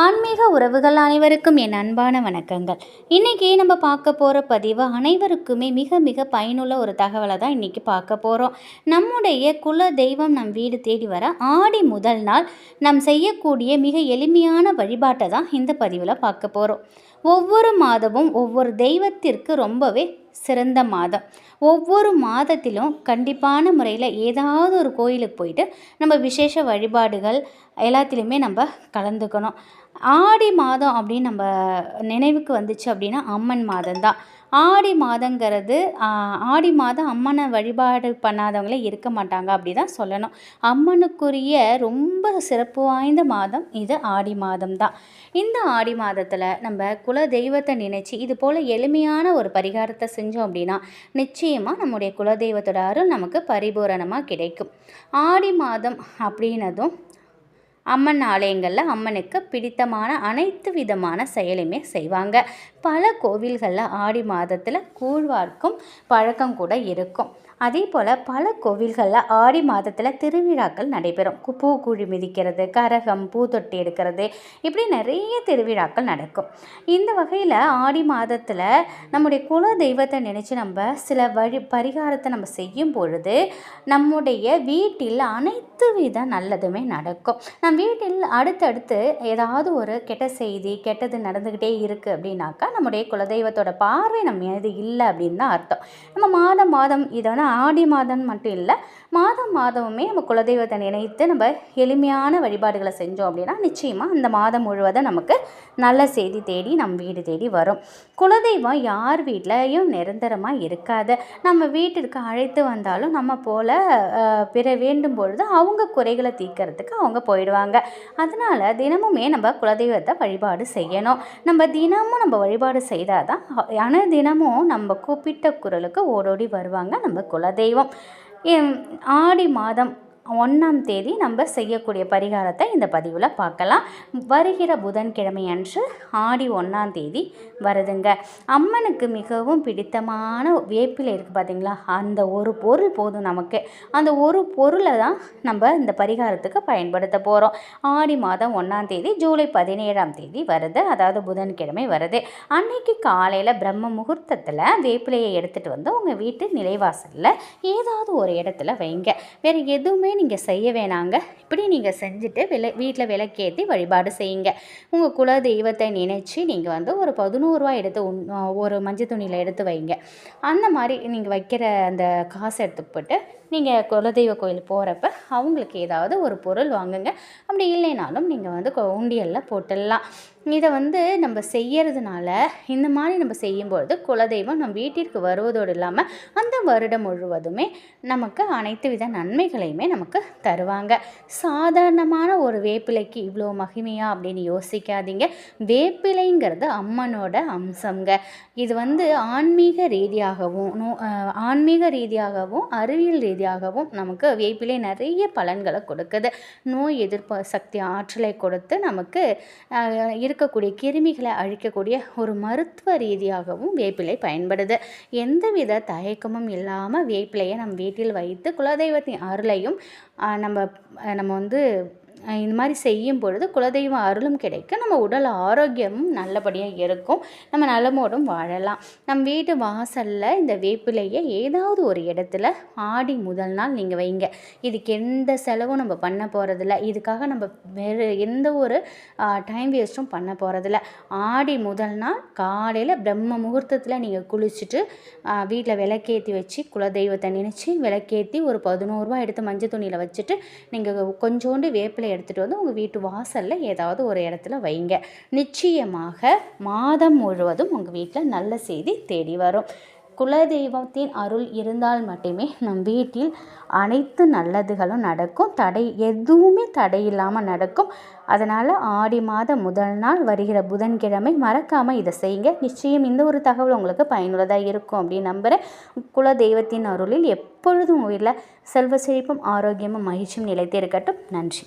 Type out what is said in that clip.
ஆன்மீக உறவுகள் அனைவருக்கும் என் அன்பான வணக்கங்கள். இன்றைக்கி நம்ம பார்க்க போகிற பதிவு அனைவருக்குமே மிக மிக பயனுள்ள ஒரு தகவலை தான் இன்றைக்கி பார்க்க போகிறோம். நம்முடைய குல தெய்வம் நம் வீடு தேடி வர ஆடி முதல் நாள் நாம் செய்யக்கூடிய மிக எளிமையான வழிபாட்டை தான் இந்த பதிவில் பார்க்க போகிறோம். ஒவ்வொரு மாதமும் ஒவ்வொரு தெய்வத்திற்கு ரொம்பவே சிறந்த மாதம். ஒவ்வொரு மாதத்திலும் கண்டிப்பான முறையில் ஏதாவது ஒரு கோயிலுக்கு போயிட்டு நம்ம விசேஷ வழிபாடுகள் எல்லாத்துலேயுமே நம்ம கலந்துக்கணும். ஆடி மாதம் அப்படின்னு நம்ம நினைவுக்கு வந்துச்சு அப்படின்னா அம்மன் மாதம்தான். ஆடி மாதங்கிறது ஆடி மாதம் அம்மனை வழிபாடு பண்ணாதவங்களே இருக்க மாட்டாங்க அப்படி தான் சொல்லணும். அம்மனுக்குரிய ரொம்ப சிறப்பு வாய்ந்த மாதம் இது ஆடி மாதம் தான். இந்த ஆடி மாதத்தில் நம்ம குல தெய்வத்தை நினைச்சு இது போல் எளிமையான ஒரு பரிகாரத்தை செஞ்சோம் அப்படின்னா நிச்சயமாக நம்முடைய குலதெய்வத்தோட அருள் நமக்கு பரிபூரணமாக கிடைக்கும். ஆடி மாதம் அப்படின்னதும் அம்மன் ஆலயங்களில் அம்மனுக்கு பிடித்தமான அனைத்து விதமான செயலுமே செய்வாங்க. பல கோவில்களில் ஆடி மாதத்தில் கூழ்வார்க்கும் பழக்கம் கூட இருக்கும். அதே போல் பல கோவில்களில் ஆடி மாதத்தில் திருவிழாக்கள் நடைபெறும். பூக்குழி மிதிக்கிறது, கரகம், பூத்தொட்டி எடுக்கிறது, இப்படி நிறைய திருவிழாக்கள் நடக்கும். இந்த வகையில் ஆடி மாதத்தில் நம்முடைய குல தெய்வத்தை நினச்சி நம்ம சில பரிகாரத்தை நம்ம செய்யும் பொழுது நம்முடைய வீட்டில் அனைத்து வித நல்லதுமே நடக்கும். நம் வீட்டில் அடுத்தடுத்து ஏதாவது ஒரு கெட்ட செய்தி கெட்டது நடந்துக்கிட்டே இருக்குது அப்படின்னாக்கா நம்முடைய குலதெய்வத்தோட பார்வை நம்ம மீது இல்லை அப்படின்னு தான் அர்த்தம். நம்ம மாதம் இதை ஆடி மாதம் மட்டும் இல்லை, மாதமுமே நம்ம குலதெய்வத்தை நினைத்து நம்ம எளிமையான வழிபாடுகளை செஞ்சோம் அப்படின்னா நிச்சயமாக அந்த மாதம் முழுவதும் நமக்கு நல்ல செய்தி தேடி நம் வீடு தேடி வரும். குலதெய்வம் யார் வீட்லையும் நிரந்தரமாக இருக்காது. நம்ம வீட்டிற்கு அழைத்து வந்தாலும் நம்ம போல் பிற வேண்டும் பொழுது அவங்க குறைகளை தீர்க்கறதுக்கு அவங்க போயிடுவாங்க. அதனால் தினமுமே நம்ம குலதெய்வத்தை வழிபாடு செய்யணும். நம்ம தினமும் நம்ம வழிபாடு செய்தால் தான் தினமும் நம்ம கூப்பிட்ட குரலுக்கு ஓடோடி வருவாங்க நம்ம குலதெய்வம். ஆடி மாதம் 1ஆம் தேதி நம்ம செய்யக்கூடிய பரிகாரத்தை இந்த பதிவில் பார்க்கலாம். வருகிற புதன்கிழமை அன்று ஆடி 1ஆம் தேதி வருதுங்க. அம்மனுக்கு மிகவும் பிடித்தமான வேப்பிலை இருக்குது பார்த்தீங்களா, அந்த ஒரு பொருள் போதும் நமக்கு. அந்த ஒரு பொருளை தான் நம்ம இந்த பரிகாரத்துக்கு பயன்படுத்த போகிறோம். ஆடி மாதம் 1ஆம் தேதி ஜூலை 17ஆம் தேதி வருது, அதாவது புதன்கிழமை வருது. அன்னைக்கு காலையில் பிரம்ம முகூர்த்தத்தில் வேப்பிலையை எடுத்துகிட்டு வந்து உங்கள் வீட்டு நிலைவாசலில் ஏதாவது ஒரு இடத்துல வைங்க. வேறு எதுவுமே நீங்கள் செய்ய வேணாங்க. இப்படி நீங்கள் செஞ்சுட்டு வீட்டில் விளக்கேற்றி வழிபாடு செய்யுங்க. உங்கள் குல தெய்வத்தை நினைச்சு நீங்கள் வந்து ஒரு 11 ரூபா எடுத்து ஒரு மஞ்சள் துணியில் எடுத்து வைங்க. அந்த மாதிரி நீங்கள் வைக்கிற அந்த காசை எடுத்து போட்டு நீங்கள் குலதெய்வ கோயில் போகிறப்ப அவங்களுக்கு ஏதாவது ஒரு பொருள் வாங்குங்க. அப்படி இல்லைனாலும் நீங்கள் வந்து உண்டியலில் போட்டுடலாம். இதை வந்து நம்ம செய்யறதுனால இந்த மாதிரி நம்ம செய்யும்பொழுது குலதெய்வம் நம் வீட்டிற்கு வருவதோடு இல்லாமல் அந்த வருடம் முழுவதுமே நமக்கு அனைத்து வித நன்மைகளையுமே நமக்கு தருவாங்க. சாதாரணமான ஒரு வேப்பிலைக்கு இவ்வளோ மகிமையா அப்படின்னு யோசிக்காதீங்க. வேப்பிலைங்கிறது அம்மனோட அம்சங்க. இது வந்து ஆன்மீக ரீதியாகவும் அறிவியல் ரீதியாகவும் நமக்கு வேப்பிலை நிறைய பலன்களை கொடுக்குது. நோய் எதிர்ப்பு சக்தி ஆற்றலை கொடுத்து நமக்கு இருக்கக்கூடிய கிருமிகளை அழிக்கக்கூடிய ஒரு மருத்துவ ரீதியாகவும் வேப்பிலை பயன்படுது. எந்தவித தயக்கமும் இல்லாமல் வேப்பிலையை நம் வீட்டில் வைத்து குலதெய்வத்தின் அருளையும் நம்ம வந்து இந்த மாதிரி செய்யும் பொழுது குலதெய்வ அருளும் கிடைக்கும். நம்ம உடல் ஆரோக்கியமும் நல்லபடியாக இருக்கும். நம்ம நலமோடும் வாழலாம். நம் வீட்டு வாசலில் இந்த வேப்பிலையை ஏதாவது ஒரு இடத்துல ஆடி முதல் நாள் நீங்கள் வைங்க. இதுக்கு எந்த செலவும் நம்ம பண்ண போகிறதில்ல. இதுக்காக நம்ம வேறு எந்த ஒரு டைம் வேஸ்ட்டும் பண்ண போகிறதில்ல. ஆடி முதல் நாள் காலையில் பிரம்ம முகூர்த்தத்தில் நீங்கள் குளிச்சுட்டு வீட்டில் விளக்கேற்றி வச்சு குலதெய்வத்தை நினச்சி விளக்கேற்றி ஒரு 11 ரூபா எடுத்து மஞ்சள் துணியில் வச்சுட்டு நீங்கள் கொஞ்சோண்டு வேப்பிலை எடுத்துகிட்டு வந்து உங்கள் வீட்டு வாசலில் ஏதாவது ஒரு இடத்துல வைங்க. நிச்சயமாக மாதம் முழுவதும் உங்கள் வீட்டில் நல்ல செய்தி தேடி வரும். குலதெய்வத்தின் அருள் இருந்தால் மட்டுமே நம் வீட்டில் அனைத்து நல்லதுகளும் நடக்கும். எதுவுமே தடை இல்லாமல் நடக்கும். அதனால் ஆடி மாதம் முதல் நாள் வருகிற புதன்கிழமை மறக்காமல் இதை செய்யுங்க. நிச்சயம் இந்த ஒரு தகவல் உங்களுக்கு பயனுள்ளதாக இருக்கும் அப்படின்னு நம்புகிறேன். குலதெய்வத்தின் அருளில் எப்பொழுதும் உயிரில் செல்வ செழிப்பும் ஆரோக்கியமும் மகிழ்ச்சியும் நிலைத்து இருக்கட்டும். நன்றி.